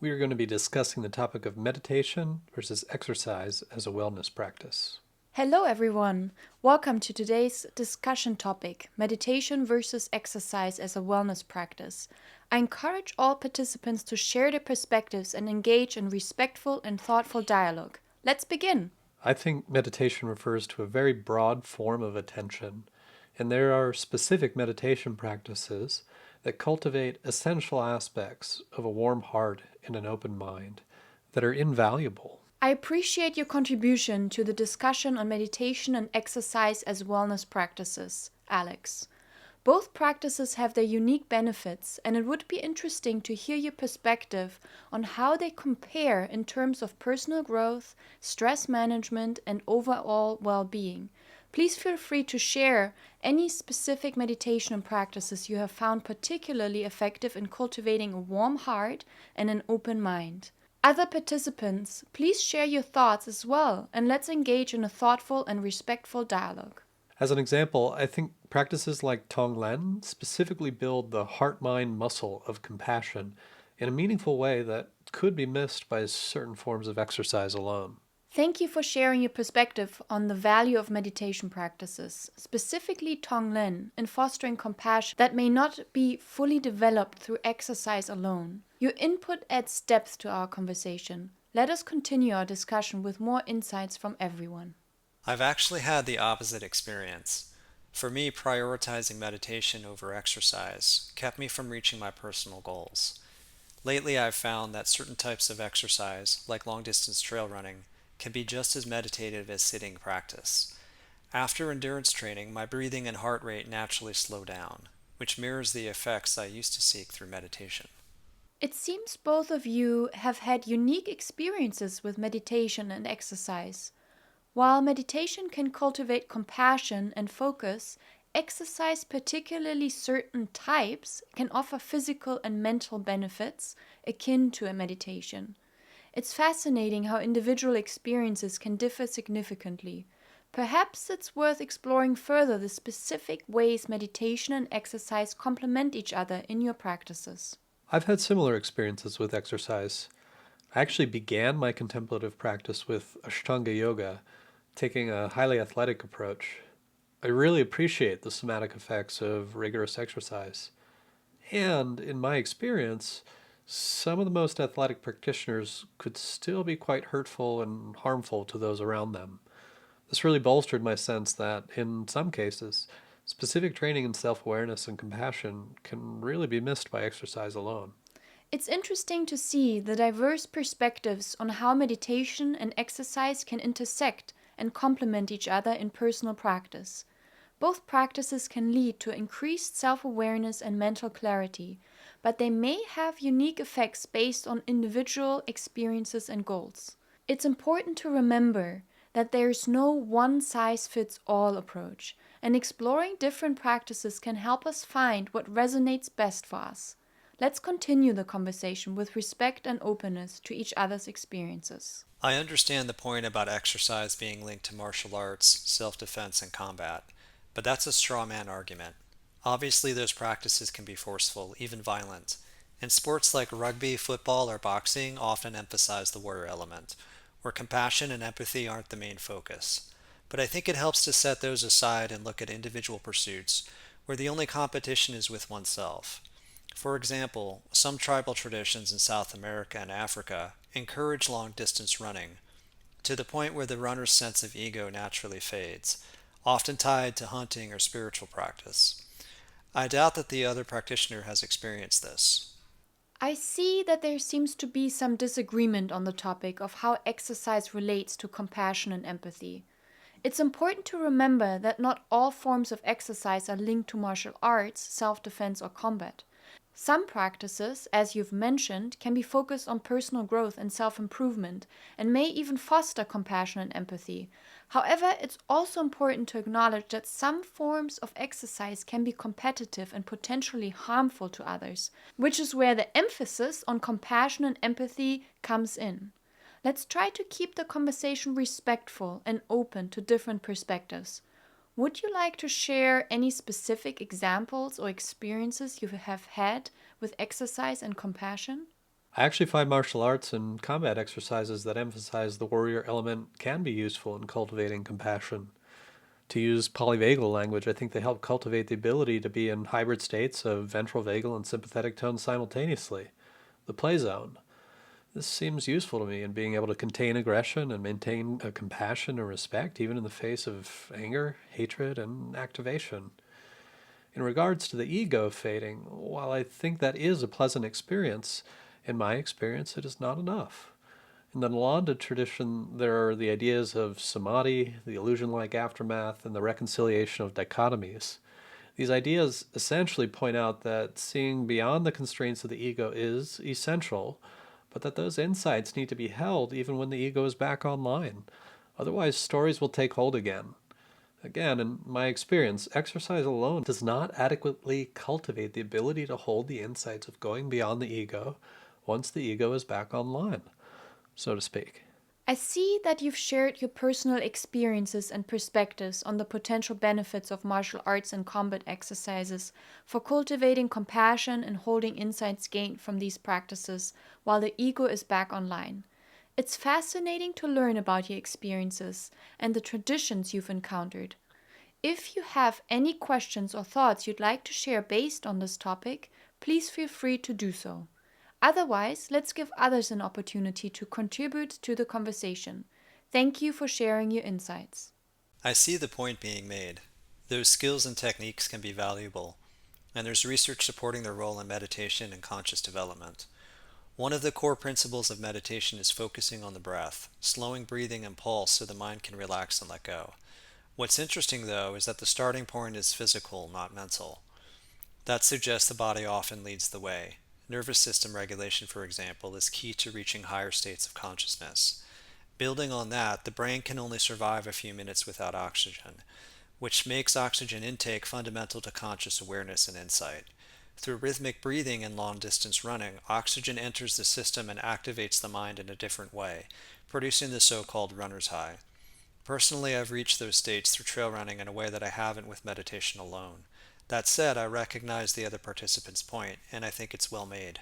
We are going to be discussing the topic of meditation versus exercise as a wellness practice. Hello, everyone. Welcome to today's discussion topic meditation versus exercise as a wellness practice. I encourage all participants to share their perspectives and engage in respectful and thoughtful dialogue. Let's begin. I think meditation refers to a very broad form of attention, and there are specific meditation practices that cultivate essential aspects of a warm heart and an open mind that are invaluable. I appreciate your contribution to the discussion on meditation and exercise as wellness practices, Alex. Both practices have their unique benefits, and it would be interesting to hear your perspective on how they compare in terms of personal growth, stress management, and overall well being. Please feel free to share any specific meditation practices you have found particularly effective in cultivating a warm heart and an open mind. Other participants, please share your thoughts as well, and let's engage in a thoughtful and respectful dialogue. As an example, I think practices like Tonglen specifically build the heart-mind muscle of compassion in a meaningful way that could be missed by certain forms of exercise alone. Thank you for sharing your perspective on the value of meditation practices, specifically Tonglen, in fostering compassion that may not be fully developed through exercise alone. Your input adds depth to our conversation. Let us continue our discussion with more insights from everyone. I've actually had the opposite experience. For me, prioritizing meditation over exercise kept me from reaching my personal goals. Lately, I've found that certain types of exercise, like long distance trail running, can be just as meditative as sitting practice. After endurance training, my breathing and heart rate naturally slow down, which mirrors the effects I used to seek through meditation. It seems both of you have had unique experiences with meditation and exercise. While meditation can cultivate compassion and focus, exercise, particularly certain types, can offer physical and mental benefits akin to a meditation. It's fascinating how individual experiences can differ significantly. Perhaps it's worth exploring further the specific ways meditation and exercise complement each other in your practices. I've had similar experiences with exercise. I actually began my contemplative practice with Ashtanga Yoga, taking a highly athletic approach. I really appreciate the somatic effects of rigorous exercise. And in my experience, some of the most athletic practitioners could still be quite hurtful and harmful to those around them. This really bolstered my sense that, in some cases, specific training in self awareness and compassion can really be missed by exercise alone. It's interesting to see the diverse perspectives on how meditation and exercise can intersect and complement each other in personal practice. Both practices can lead to increased self awareness and mental clarity, but they may have unique effects based on individual experiences and goals. It's important to remember that there's no one size fits all approach, and exploring different practices can help us find what resonates best for us. Let's continue the conversation with respect and openness to each other's experiences. I understand the point about exercise being linked to martial arts, self defense, and combat, but that's a straw man argument. Obviously, those practices can be forceful, even violent. And sports like rugby, football, or boxing often emphasize the warrior element, where compassion and empathy aren't the main focus. But I think it helps to set those aside and look at individual pursuits, where the only competition is with oneself. For example, some tribal traditions in South America and Africa encourage long distance running, to the point where the runner's sense of ego naturally fades, often tied to hunting or spiritual practice. I doubt that the other practitioner has experienced this. I see that there seems to be some disagreement on the topic of how exercise relates to compassion and empathy. It's important to remember that not all forms of exercise are linked to martial arts, self defense, or combat. Some practices, as you've mentioned, can be focused on personal growth and self improvement and may even foster compassion and empathy. However, it's also important to acknowledge that some forms of exercise can be competitive and potentially harmful to others, which is where the emphasis on compassion and empathy comes in. Let's try to keep the conversation respectful and open to different perspectives. Would you like to share any specific examples or experiences you have had with exercise and compassion? I actually find martial arts and combat exercises that emphasize the warrior element can be useful in cultivating compassion. To use polyvagal language, I think they help cultivate the ability to be in hybrid states of ventral vagal and sympathetic tones simultaneously, the play zone. This seems useful to me in being able to contain aggression and maintain a compassion and respect, even in the face of anger, hatred, and activation. In regards to the ego fading, while I think that is a pleasant experience, in my experience, it is not enough. In the Nalanda tradition, there are the ideas of samadhi, the illusion like aftermath, and the reconciliation of dichotomies. These ideas essentially point out that seeing beyond the constraints of the ego is essential, but that those insights need to be held even when the ego is back online. Otherwise, stories will take hold again. Again, in my experience, exercise alone does not adequately cultivate the ability to hold the insights of going beyond the ego once the ego is back online, so to speak. I see that you've shared your personal experiences and perspectives on the potential benefits of martial arts and combat exercises for cultivating compassion and holding insights gained from these practices while the ego is back online. It's fascinating to learn about your experiences and the traditions you've encountered. If you have any questions or thoughts you'd like to share based on this topic, please feel free to do so. Otherwise, let's give others an opportunity to contribute to the conversation. Thank you for sharing your insights. I see the point being made. Those skills and techniques can be valuable, and there's research supporting their role in meditation and conscious development. One of the core principles of meditation is focusing on the breath, slowing breathing and pulse so the mind can relax and let go. What's interesting, though, is that the starting point is physical, not mental. That suggests the body often leads the way. Nervous system regulation, for example, is key to reaching higher states of consciousness. Building on that, the brain can only survive a few minutes without oxygen, which makes oxygen intake fundamental to conscious awareness and insight. Through rhythmic breathing and long distance running, oxygen enters the system and activates the mind in a different way, producing the so called runner's high. Personally, I've reached those states through trail running in a way that I haven't with meditation alone. That said, I recognize the other participant's point, and I think it's well made.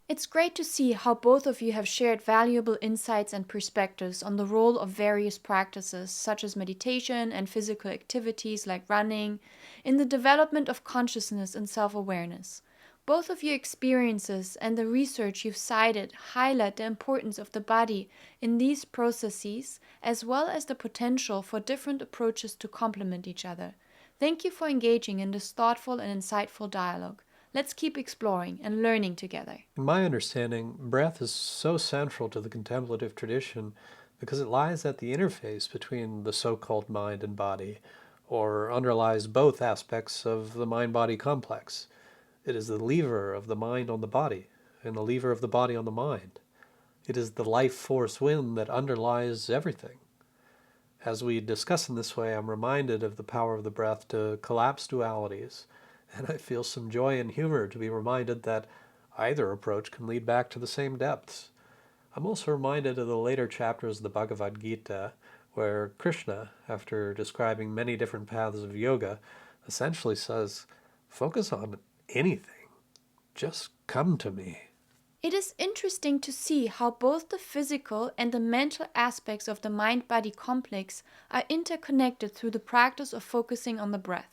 It's great to see how both of you have shared valuable insights and perspectives on the role of various practices, such as meditation and physical activities like running, in the development of consciousness and self awareness. Both of your experiences and the research you've cited highlight the importance of the body in these processes, as well as the potential for different approaches to complement each other. Thank you for engaging in this thoughtful and insightful dialogue. Let's keep exploring and learning together. In my understanding, breath is so central to the contemplative tradition because it lies at the interface between the so called mind and body, or underlies both aspects of the mind body complex. It is the lever of the mind on the body, and the lever of the body on the mind. It is the life force wind that underlies everything. As we discuss in this way, I'm reminded of the power of the breath to collapse dualities, and I feel some joy and humor to be reminded that either approach can lead back to the same depths. I'm also reminded of the later chapters of the Bhagavad Gita, where Krishna, after describing many different paths of yoga, essentially says, focus on anything. Just come to me. It is interesting to see how both the physical and the mental aspects of the mind body complex are interconnected through the practice of focusing on the breath.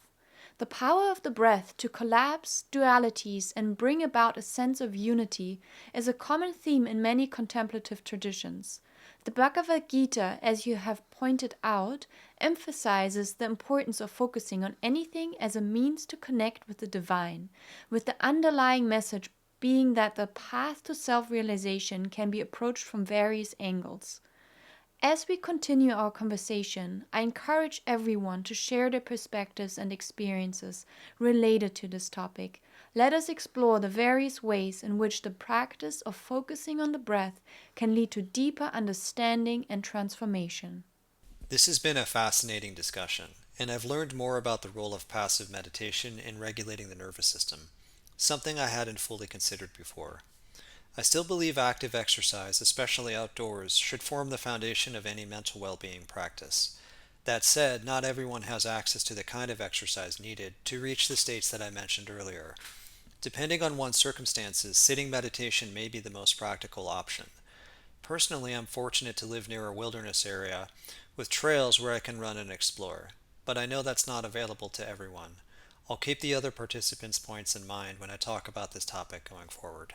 The power of the breath to collapse dualities and bring about a sense of unity is a common theme in many contemplative traditions. The Bhagavad Gita, as you have pointed out, emphasizes the importance of focusing on anything as a means to connect with the divine, with the underlying message being that the path to self-realization can be approached from various angles. As we continue our conversation, I encourage everyone to share their perspectives and experiences related to this topic. Let us explore the various ways in which the practice of focusing on the breath can lead to deeper understanding and transformation. This has been a fascinating discussion, and I've learned more about the role of passive meditation in regulating the nervous system, something I hadn't fully considered before. I still believe active exercise, especially outdoors, should form the foundation of any mental well-being practice. That said, not everyone has access to the kind of exercise needed to reach the states that I mentioned earlier. Depending on one's circumstances, sitting meditation may be the most practical option. Personally, I'm fortunate to live near a wilderness area with trails where I can run and explore, but I know that's not available to everyone. I'll keep the other participants' points in mind when I talk about this topic going forward.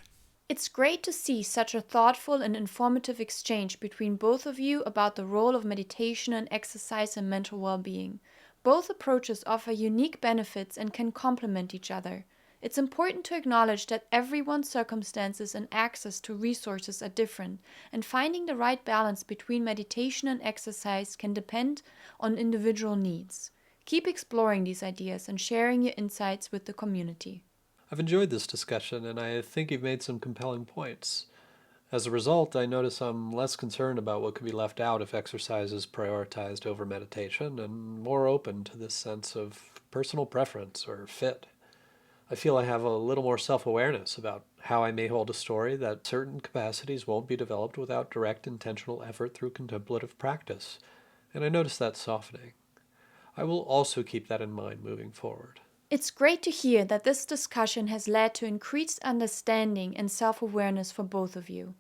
It's great to see such a thoughtful and informative exchange between both of you about the role of meditation and exercise in mental well being. Both approaches offer unique benefits and can complement each other. It's important to acknowledge that everyone's circumstances and access to resources are different, and finding the right balance between meditation and exercise can depend on individual needs. Keep exploring these ideas and sharing your insights with the community. I've enjoyed this discussion, and I think you've made some compelling points. As a result, I notice I'm less concerned about what could be left out if exercise is prioritized over meditation, and more open to this sense of personal preference or fit. I feel I have a little more self awareness about how I may hold a story, that certain capacities won't be developed without direct intentional effort through contemplative practice, and I notice that softening. I will also keep that in mind moving forward. It's great to hear that this discussion has led to increased understanding and self awareness for both of you.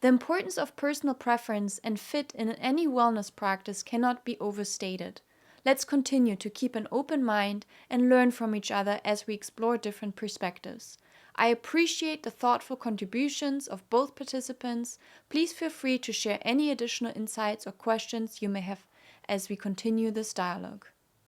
The importance of personal preference and fit in any wellness practice cannot be overstated. Let's continue to keep an open mind and learn from each other as we explore different perspectives. I appreciate the thoughtful contributions of both participants. Please feel free to share any additional insights or questions you may have as we continue this dialogue.